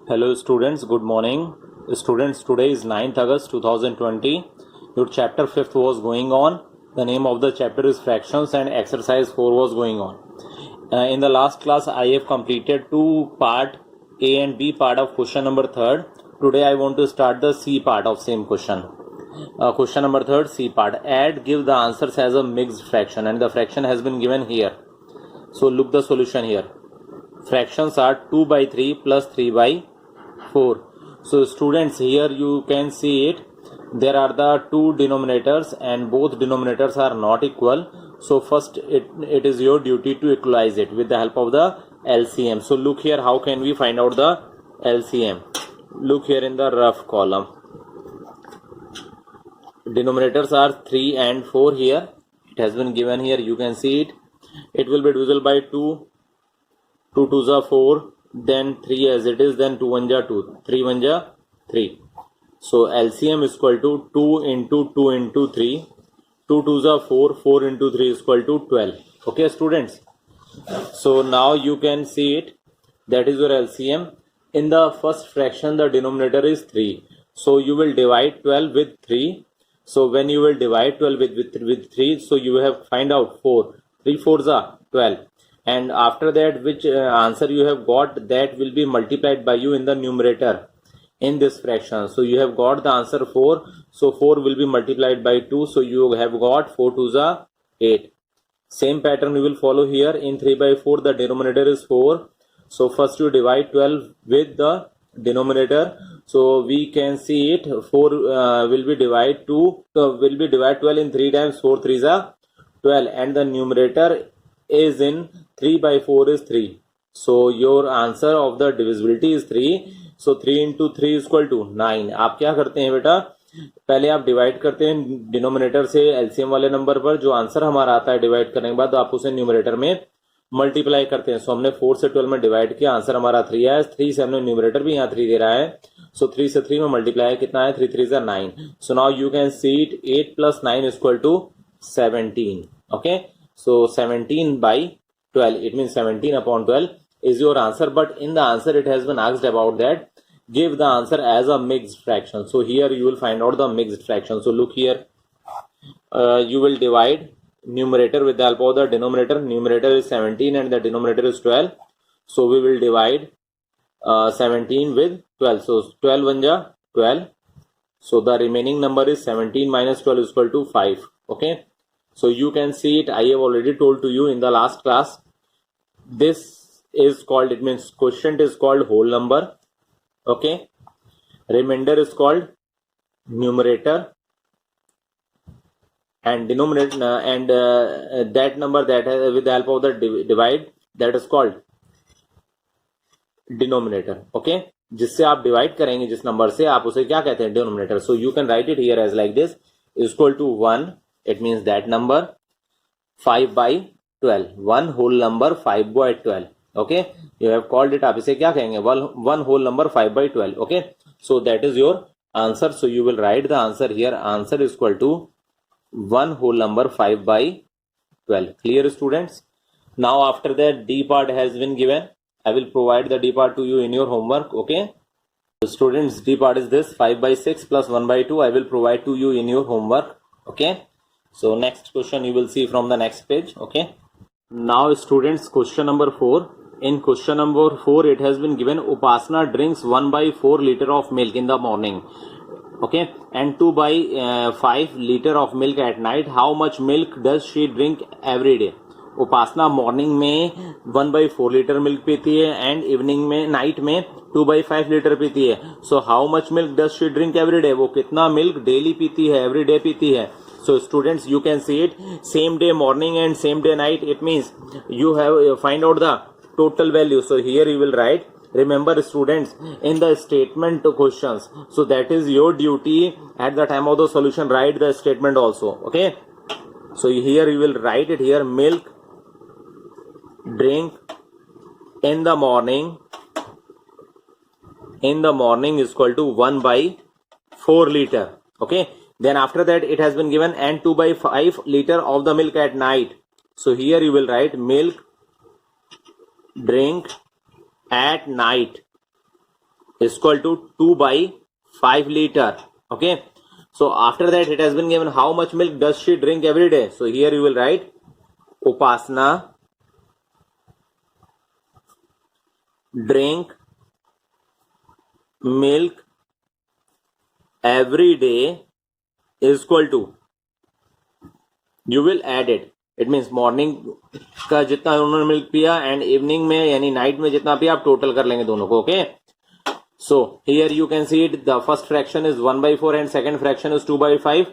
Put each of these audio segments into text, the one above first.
Hello students, good morning. Students, today is 9th August 2020. Your chapter 5th was going on. The name of the chapter is fractions and exercise 4 was going on. In the last class, I have completed two part, A and B part of question number 3rd. Today I want to start the C part of same question. Question number 3rd, C part. Add, give the answers as a mixed fraction and the fraction has been given here. So look the solution here. Fractions are 2 by 3 plus 3 by 4. So students, here you can see it. There are the two denominators and both denominators are not equal. So first it is your duty to equalize it with the help of the LCM. So look here, how can we find out the LCM? Look here in the rough column. Denominators are 3 and 4 here. It has been given here, you can see it. It will be divisible by 2. 2 2s are 4, then 3 as it is, then 2 1 ja 2, 3 1 ja 3. So LCM is equal to 2 into 2 into 3. 2 2s are 4, 4 into 3 is equal to 12. Okay students. So now you can see it. That is your LCM. In the first fraction the denominator is 3. So you will divide 12 with 3. So when you will divide 12 with 3, so you have find out 4. 3 4s are 12. And after that, which answer you have got, that will be multiplied by you in the numerator in this fraction. So you have got the answer 4. So 4 will be multiplied by 2. So you have got 4 2s are 8. Same pattern you will follow here. In 3 by 4, the denominator is 4. So first you divide 12 with the denominator. So we can see it. 4 will be divide 2. Will be divide 12 in 3 times. 4 3s are 12. And the numerator is in 3 by 4 is 3. So your answer of the divisibility is 3. So 3 into 3 is equal to 9. आप क्या करते हैं बेटा, पहले आप divide करते हैं denominator से एलसीएम वाले नंबर पर. जो आंसर हमारा आता है डिवाइड करने के बाद, आप उसे न्यूमरेटर में मल्टीप्लाई करते हैं. सो हमने 4 से 12 में डिवाइड किया, आंसर हमारा 3 आया. 3 से हमने न्यूमरेटर भी यहाँ 3 दे रहा है. सो 3 से 3 में मल्टीप्लाई कितना है, 3 3 is 9. So now you can see it 8 plus 9 is equal to 17. Okay. So 17 by 12, it means 17 upon 12 is your answer. But in the answer it has been asked about that give the answer as a mixed fraction. So here you will find out the mixed fraction. So look here, you will divide numerator with the help of the denominator. Numerator is 17 and the denominator is 12. So we will divide 17 with 12. So 12 1 ja 12. So the remaining number is 17 minus 12 is equal to 5. Okay. So you can see it. I have already told to you in the last class. This is called, it means quotient is called whole number. Okay. Remainder is called numerator. And denominator and that number that has, with the help of the divide, that is called denominator. Okay. जिससे आप divide करेंगे जिस number से, आप उसे क्या कहते हैं, denominator. So you can write it here as like this, is equal to 1. It means that number 5 by 12. One whole number 5 by 12. Okay. You have called it. आप इसे क्या कहेंगे, one whole number 5 by 12. Okay. So that is your answer. So you will write the answer here. Answer is equal to one whole number 5 by 12. Clear students? Now after that D part has been given. I will provide the D part to you in your homework. Okay. So students, D part is this 5 by 6 plus 1 by 2. I will provide to you in your homework. Okay. So next question you will see from the next page. Okay. Now students, question number 4. In question number 4 it has been given Upasana drinks 1 by 4 liter of milk in the morning. Okay. And 2 by 5 liter of milk at night. How much milk does she drink every day? Upasana morning में 1 by 4 litre milk पीती है and evening में, night में 2 by 5 litre पीती है. So how much milk does she drink every day? वो कितना milk daily पीती है, एवरी डे पीती है. So students, you can see it, same day morning and same day night. It means you have find out the total value. So here you will write. Remember students, in the statement questions, so that is your duty at the time of the solution, write the statement also. Okay. So here you will write it here, milk drink in the morning is equal to 1 by 4 liter. Okay. Then after that it has been given and 2 by 5 liter of the milk at night. So here you will write milk drink at night is equal to 2/5 liter. Okay, so after that it has been given how much milk does she drink every day. So here you will write Upasana drink milk every day is equal to, you will add it. It means morning का जितना उन्होंने milk पिया and evening में यानी night में जितना पिया आप टोटल कर लेंगे दोनों को. Okay, so here you can see it, the first fraction is 1/4 and second fraction is 2/5.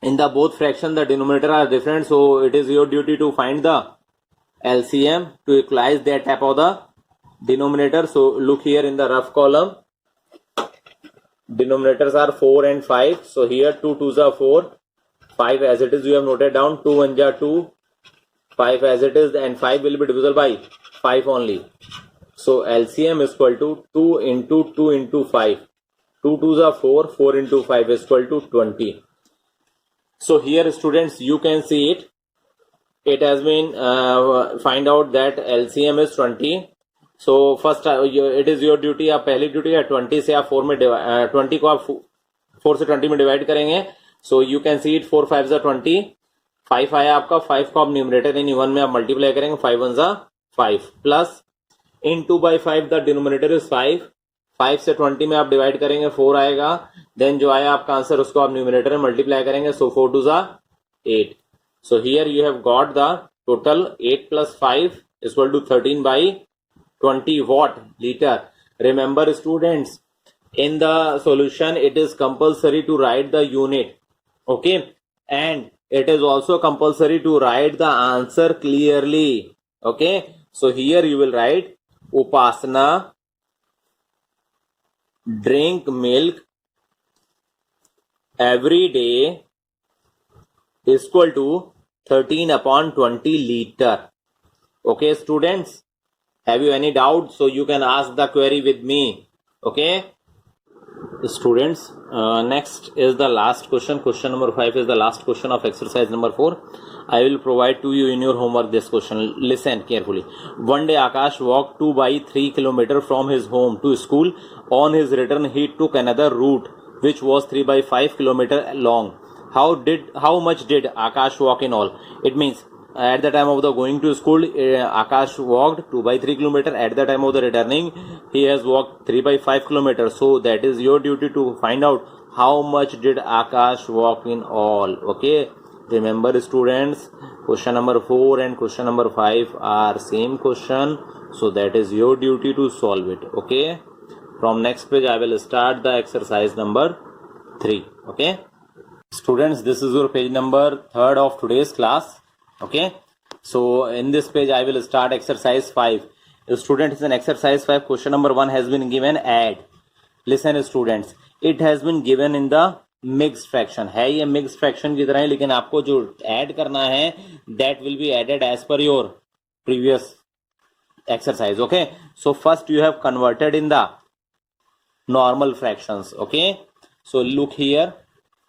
In the both fraction the denominator are different, so it is your duty to find the LCM to equalize that type of the denominator. So look here in the rough column, denominators are 4 and 5. So here 2 2s are 4, 5 as it is you have noted down, 2 1s are 2, 5 as it is, and 5 will be divisible by 5 only. So LCM is equal to 2 into 2 into 5. 2 2s are 4, 4 into 5 is equal to 20. So here students you can see it. It has been find out that LCM is 20. So first it is your duty, आप पहली duty है 20 से आप 4 में 20 को आप 4 से 20 में डिवाइड करेंगे. So you can see it 4 5s are 20, 5 आया आपका, 5 को आप न्यूमरेटर यानी 1 में आप मल्टीप्लाई करेंगे, 5 1s are 5 plus in 2/5 the denominator is 5, 5 से 20 में आप डिवाइड करेंगे 4 आएगा, देन जो आया आपका आंसर उसको आप न्यूमरेटर में मल्टीप्लाई करेंगे. सो 4 2s are 8. So here you have got the total 8 plus 5 is equal to 13/20 watt liter. Remember students, in the solution it is compulsory to write the unit. Okay, and it is also compulsory to write the answer clearly. Okay, so here you will write Upasana drink milk every day is equal to 13/20 liter. Okay students, have you any doubt? So you can ask the query with me. Okay students, next is the last question. Question number 5 is the last question of exercise number 4. I will provide to you in your homework this question. Listen carefully. One day Akash walked 2/3 kilometers from his home to school. On his return he took another route which was 3/5 kilometers long. How much did Akash walk in all? It means at the time of the going to school, Akash walked 2/3 kilometers. At the time of the returning, he has walked 3/5 kilometers. So that is your duty to find out how much did Akash walk in all. Okay, remember students, question number 4 and question number 5 are same question, so that is your duty to solve it. Okay, from next page I will start the exercise number 3. Okay students, this is your page number 3rd of today's class. Okay, so in this page I will start exercise 5. Students, in exercise 5 question number 1 has been given add. Listen students, it has been given in the mixed fraction. है ये mixed fraction की तरह है, लेकिन आपको जो add करना है that will be added as per your previous exercise. Okay, so first you have converted in the normal fractions. Okay, so look here,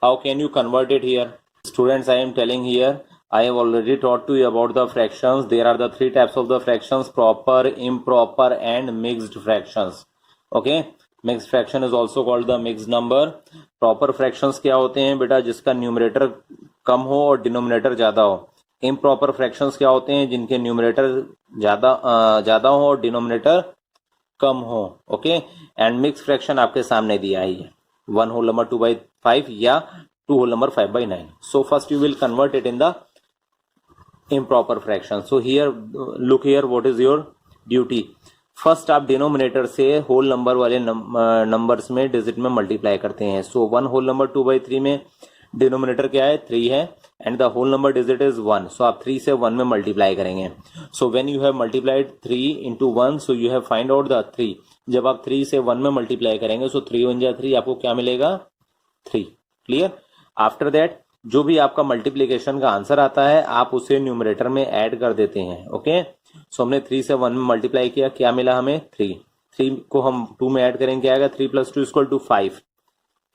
how can you convert it here? Students, I am telling here, I have already taught to you about the fractions. There are the 3 types of the fractions: proper, improper and mixed fractions. Okay, mixed fraction is also called the mixed number. Proper fractions क्या होते हैं बेटा? जिसका numerator कम हो और denominator ज्यादा हो. Improper fractions क्या होते हैं? जिनके न्यूमरेटर ज्यादा हो और डिनोमिनेटर कम हो. ओके, एंड मिक्स फ्रैक्शन आपके सामने दिया है 1 whole number 2/5 या 2 whole number 5/9. So first you will convert it in the improper fraction. So here look here, what is your duty? First आप डिनोमिनेटर से होल नंबर वाले numbers में digit में मल्टीप्लाई करते हैं. सो 1 whole number 2/3 में denominator क्या है? 3 है and the whole number digit is 1. So आप 3 से 1 में मल्टीप्लाई करेंगे. So when you have multiplied 3 into 1, so you have find out the 3. जब आप 3 से 1 में मल्टीप्लाई करेंगे सो 3 1 जा 3, आपको क्या मिलेगा? 3. क्लियर? आफ्टर दैट जो भी आपका मल्टीप्लीकेशन का आंसर आता है आप उसे न्यूमरेटर में ऐड कर देते हैं. ओके, सो हमने 3 से 1 में मल्टीप्लाई किया, क्या मिला हमें? 3. 3 को हम 2 में ऐड करेंगे, क्या आएगा? 3 + 2 = 5.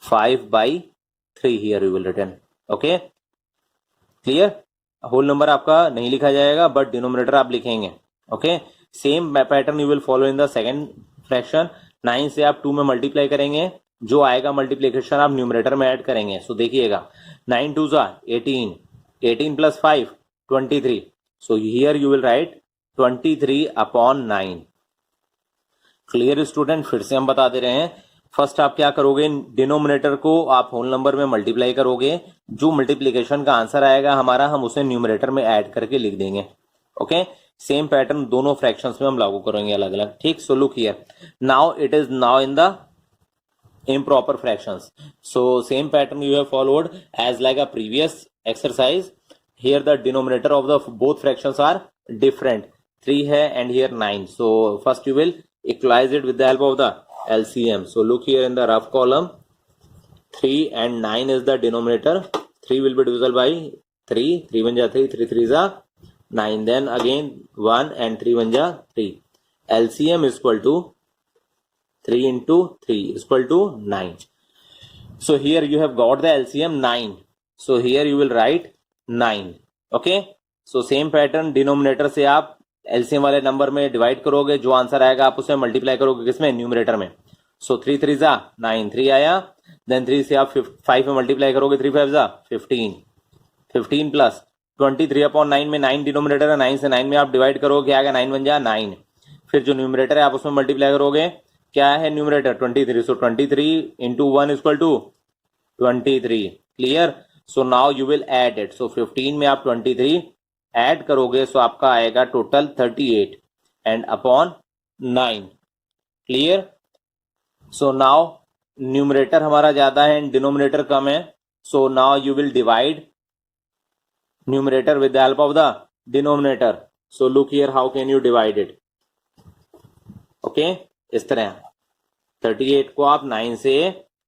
5/3 here you will return. Okay, clear? Whole number आपका नहीं लिखा जाएगा बट डिनोमिनेटर आप लिखेंगे. Okay, same pattern you will follow in the second fraction. 9 से आप 2 में मल्टीप्लाई करेंगे, जो आएगा मल्टीप्लीकेशन आप न्यूमरेटर में ऐड करेंगे. सो देखिएगा 9 2 जा 18, 18 plus 5 23. So here you will right 23 upon 9. Clear student? फिर से हम बता दे रहे हैं. फर्स्ट आप क्या करोगे, डिनोमिनेटर को आप होल नंबर में मल्टीप्लाई करोगे, जो मल्टीप्लीकेशन का आंसर आएगा हमारा हम उसे न्यूमरेटर में ऐड करके लिख देंगे. ओके, सेम पैटर्न दोनों फ्रैक्शंस में हम लागू करेंगे अलग अलग. ठीक, सो look here, now it is now in the improper fractions. So same pattern you have followed as like a previous exercise. Here the denominator of the both fractions are different. 3 है and here 9. So first you will equalize it with the help of the LCM. So look here in the rough column, 3 and 9 is the denominator. 3 will be divisible by 3. 3 1 ja 3, 3 3 ja 9. Then again 1 and 3 1 ja 3. LCM is equal to 3 into 3 is equal to 9. So here you have got the LCM 9. So here you will write 9. Okay. So same pattern, denominator से आप LCM वाले number में divide करोगे, जो answer आएगा आप उसे multiply करोगे किसमें, न्यूमरेटर में. So 3 3 जा 9, 3 आया. Then 3 से आप 5 में मल्टीप्लाई करोगे, 3 5 जा 15, 15 प्लस 23 अपॉन 9 में 9 डिनोमिनेटर है, 9 से 9 में आप डिवाइड करोगे, क्या आएगा 9 1 जा 9. फिर जो न्यूमरेटर है आप उसमें मल्टीप्लाई करोगे, क्या है numerator 23. So 23 into 1 equal to 23. Clear? So now you will add it. So 15 में आप 23 ऐड करोगे, सो आपका आएगा total 38 and upon 9. Clear? So now numerator हमारा ज्यादा है एंड डिनोमिनेटर कम है. So now you will divide numerator with the help of the denominator. So look here how can you divide it. Okay, इस तरह 38 को आप 9 से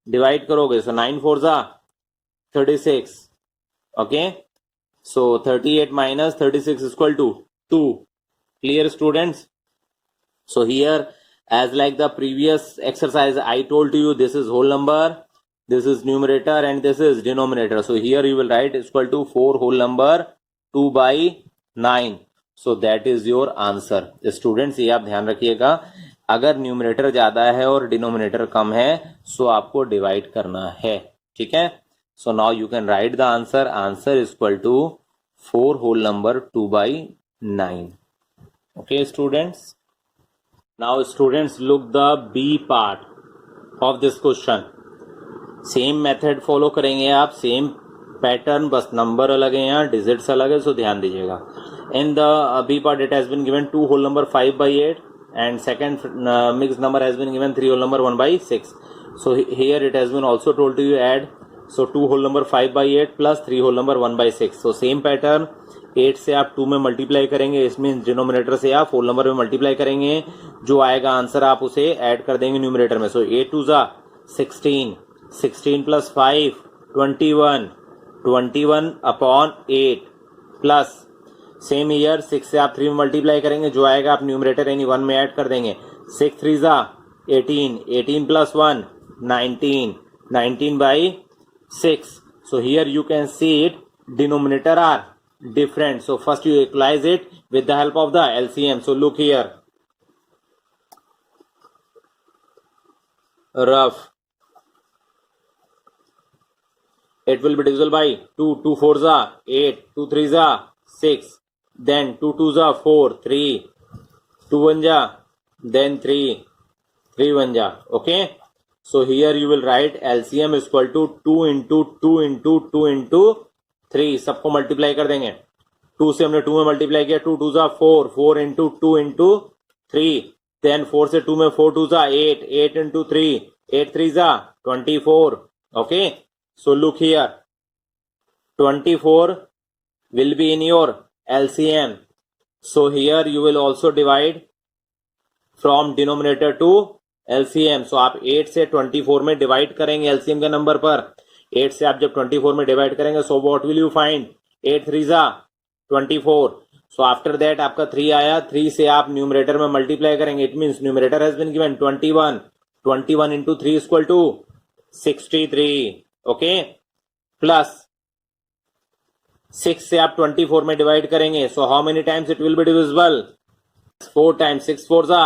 डिवाइड करोगे, सो 9 4 जा 36. ओके, सो 38 minus 36 equal to 2. Clear students? So here as like the previous exercise I told to you, this is whole number, this is numerator and this is denominator. So here you will write is equal to 4 whole number 2 by 9. So that is your answer. Students ये आप ध्यान रखिएगा, अगर numerator ज्यादा है और denominator कम है सो आपको डिवाइड करना है. ठीक है? So now you can write the answer. Answer is equal to 4 whole number 2 by 9. Okay students, now students look the B part of this question. Same method follow करेंगे आप, सेम पैटर्न, बस number अलग है, यहाँ digits अलग है, so ध्यान दीजिएगा. In the B part it has been given 2 whole number 5 by 8 and second mixed number has been given 3 whole number 1 by 6. So here it has been also told to you add. So 2 whole number 5 by 8 plus 3 whole number 1 by 6. So same pattern, 8 से आप 2 में multiply करेंगे, इसमें denominator से आप whole number में multiply करेंगे, जो आएगा आंसर आप उसे ऐड कर देंगे न्यूमरेटर में. सो 8 2 जा 16, 16 plus 5 21, 21 upon 8 plus same year 6 से आप 3 में मल्टीप्लाई करेंगे, जो आएगा आप न्यूमरेटर यानी 1 में ऐड कर देंगे. 6 3 जा 18, 18 plus 1 19, 19 by 6. So here you can see it, denominator are different. So first you equalize it with the help of the LCM. So look here, rough, it will be divisible by 2, 2 4 za 8, 2 3 za 6, then 2 2 za 4, 3, 2 1 ja, then 3, 3 1 ja. Okay, so here you will write LCM is equal to 2 into 2 into 2 into 3. सबको multiply कर देंगे. 2 से हमने 2 में multiply किया, 2 2 जा 4, 4 into 2 into 3, then 4 से 2 में 4 2 जा 8, 8 into 3, 8 3 जा 24. Okay, so look here, 24 will be in your LCM. So here you will also divide from denominator to LCM. So आप 8 से 24 में डिवाइड करेंगे LCM के नंबर पर. 8 से आप जब 24 में डिवाइड करेंगे, so what will you find, 8 3 जा 24. सो आफ्टर दैट आपका 3 आया, 3 से आप न्यूमरेटर में मल्टीप्लाई करेंगे. It means numerator has been given 21, 21 into 3 equal to 63. Okay, plus 6 से आप 24 में डिवाइड करेंगे, so how many times it will be divisible, 4 times. 6 4 जा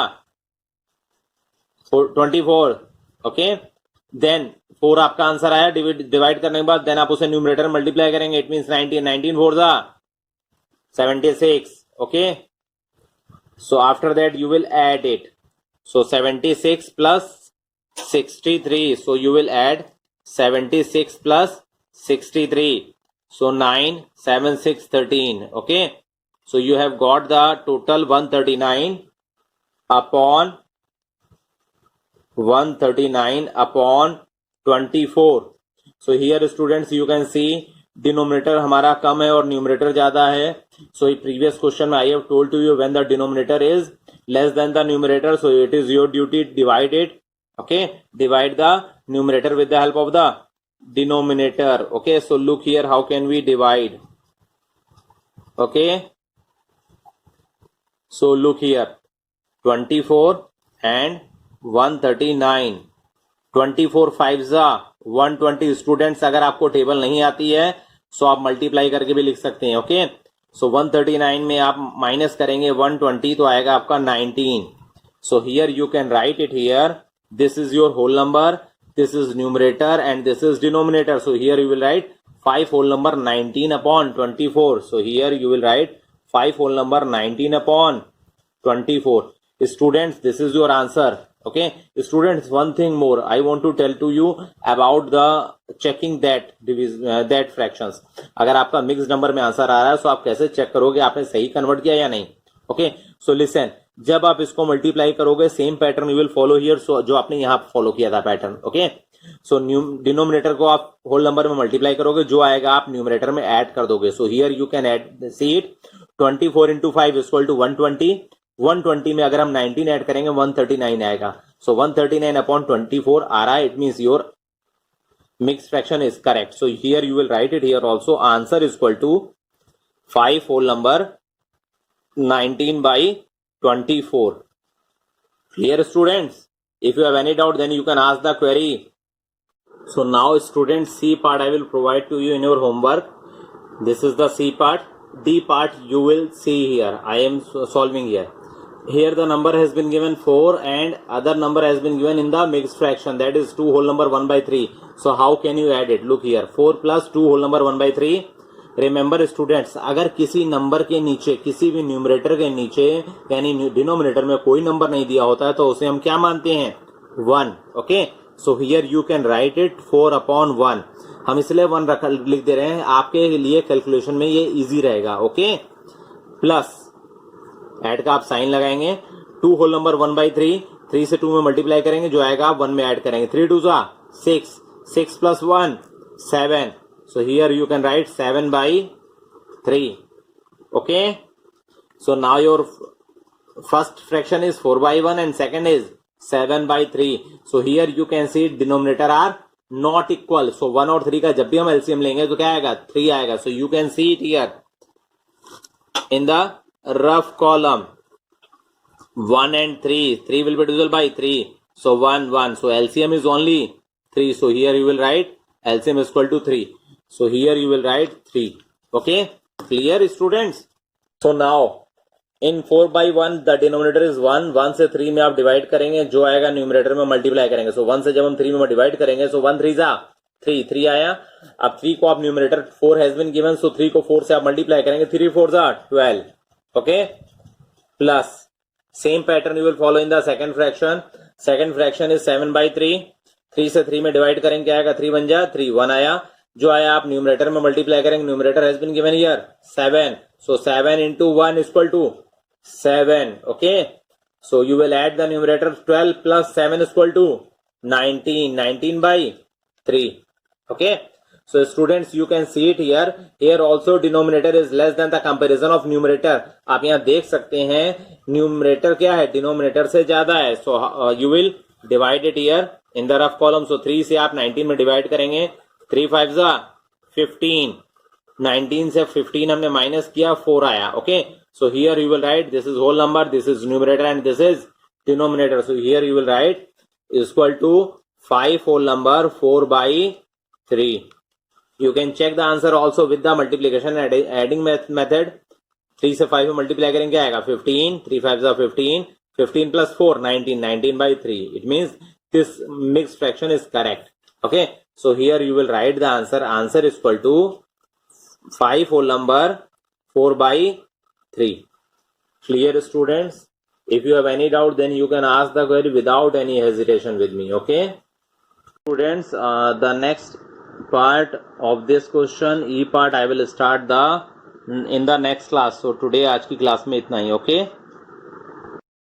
24, ओके। देन 4 आपका आंसर आया, डिवाइड करने के बाद देन आप उसे न्यूमरेटर मल्टीप्लाई करेंगे, इट मीन्स 19, 19 4 जा 76, okay. So after that you will add it, so 76 plus 63, so you will add 76 plus 63, so 9 7 6 13, okay. So you have got the total 139 upon 24. So here students you can see denominator हमारा कम है और numerator ज्यादा है. सो previous question में I have told to you when the denominator is less than the numerator, so it is your duty divide it, okay. Divide the numerator with the help of the denominator, okay. So look here how can we divide, okay. So look here 24 and 139, 24 5 जा 120. Students अगर आपको table नहीं आती है सो आप multiply करके भी लिख सकते हैं, ओके. सो 139 में आप माइनस करेंगे 120 तो आएगा आपका 19. So here you can write it here, this is your whole number, this is numerator and this is denominator. So here you will write 5 whole number 19 upon 24. So here you will write 5 whole number 19 upon 24. Students, this is your answer, okay. Students, one thing more I want to tell to you about the checking that that fractions. अगर आपका mix number में answer आ रहा है तो आप कैसे check करोगे आपने सही कन्वर्ट किया या नहीं, ओके. सो लिसन, जब आप इसको मल्टीप्लाई करोगे same pattern you will follow here, so जो आपने यहाँ फॉलो किया था पैटर्न, ओके. सो डिनोमिनेटर को आप होल नंबर में मल्टीप्लाई करोगे, जो आएगा आप न्यूमरेटर में ऐड कर दोगे. So here you can add, see it, 24 into 5 equal to 120. 120 में अगर हम 19 ऐड करेंगे 139 आएगा. सो 139 अपॉन 24 आ रहा है, it means your mix fraction is correct. So here you will write it here also, answer is equal to 5 whole number 19 by 24. Clear students? If you have any doubt then you can ask the query. So now students, C part I will provide to you in your homework. This is the C part. D part you will see here. I am solving here. Here the number has been given 4 and other number has been given in the mixed fraction, that is 2 whole number 1 by 3. So how can you add it? Look here, 4 plus 2 whole number 1 by 3. Remember students, अगर किसी number के नीचे, किसी भी numerator के नीचे यानी denominator में कोई नंबर नहीं दिया होता है तो उसे हम क्या मानते हैं? 1, okay. So here you can write it 4 upon 1. हम इसलिए 1 लिख दे रहे हैं, आपके लिए कैलकुलेशन में ये इजी रहेगा, ओके. प्लस ऐड का आप साइन लगाएंगे, 2 होल नंबर 1 बाई 3, 3 से 2 में मल्टीप्लाई करेंगे, जो आएगा आप 1 में ऐड करेंगे. 3 2 जा 6, 6 plus 1 7. So here you can write 7 by 3, okay. So now your first fraction is 4 by 1 and second is 7 by 3. So here you can see denominator are not equal. So 1 और 3 का जब भी हम एलसीएम लेंगे तो क्या आएगा? 3 आएगा. सो you can see it here in the rough column 1 and 3. 3 will be divisible by 3. So 1 1. So LCM is only 3. So here you will write LCM is equal to 3. So here you will write 3. Okay, clear students? So now in 4 by 1 the denominator is 1. 1 से 3 में आप divide करेंगे, जो आएगा numerator में multiply करेंगे. सो 1 से जब हम 3 में डिवाइड करेंगे, सो 1 3 जा 3 आया. अब 3 को आप न्यूमरेटर 4 हैज बीन गिवन, सो 3 को 4 से आप मल्टीप्लाई करेंगे, 3 4 जा 12, okay. Plus same pattern you will follow in the second fraction. Second fraction is 7 by 3. 3 से 3 में डिवाइड करेंगे, क्या आएगा? 3 1 जा 3, 1 आया, जो आया आप न्यूमरेटर में मल्टीप्लाई करेंगे, numerator has been given here 7. So 7 into 1 equal to 7, okay. So you will add the numerator 12 plus 7 equal to 19, 19 by 3, okay. So students, you can see it here. Here also denominator is less than the comparison of numerator. आप यहाँ देख सकते हैं numerator क्या है? Denominator से ज्यादा है. So you will divide it here in the rough column. So 3 से आप 19 में डिवाइड करेंगे, 3 5 जा 15. 19 से 15 हमने माइनस किया, 4 आया, okay. So here you will write this is whole number, this is numerator and this is denominator. So here you will write is equal to 5 whole number 4 by 3. You can check the answer also with the multiplication and adding method. 3 से 5 में multiply करेंगे, क्या आएगा? 15. 3 5 जा 15. 15 plus 4, 19. 19 by 3. It means this mixed fraction is correct. Okay. So here you will write the answer. Answer is equal to 5 whole number 4 by 3. Clear, students? If you have any doubt, then you can ask the query without any hesitation with me. Okay. Students, the next part of this question, E part, I will start in the next class. So today आज की class में इतना ही. Okay.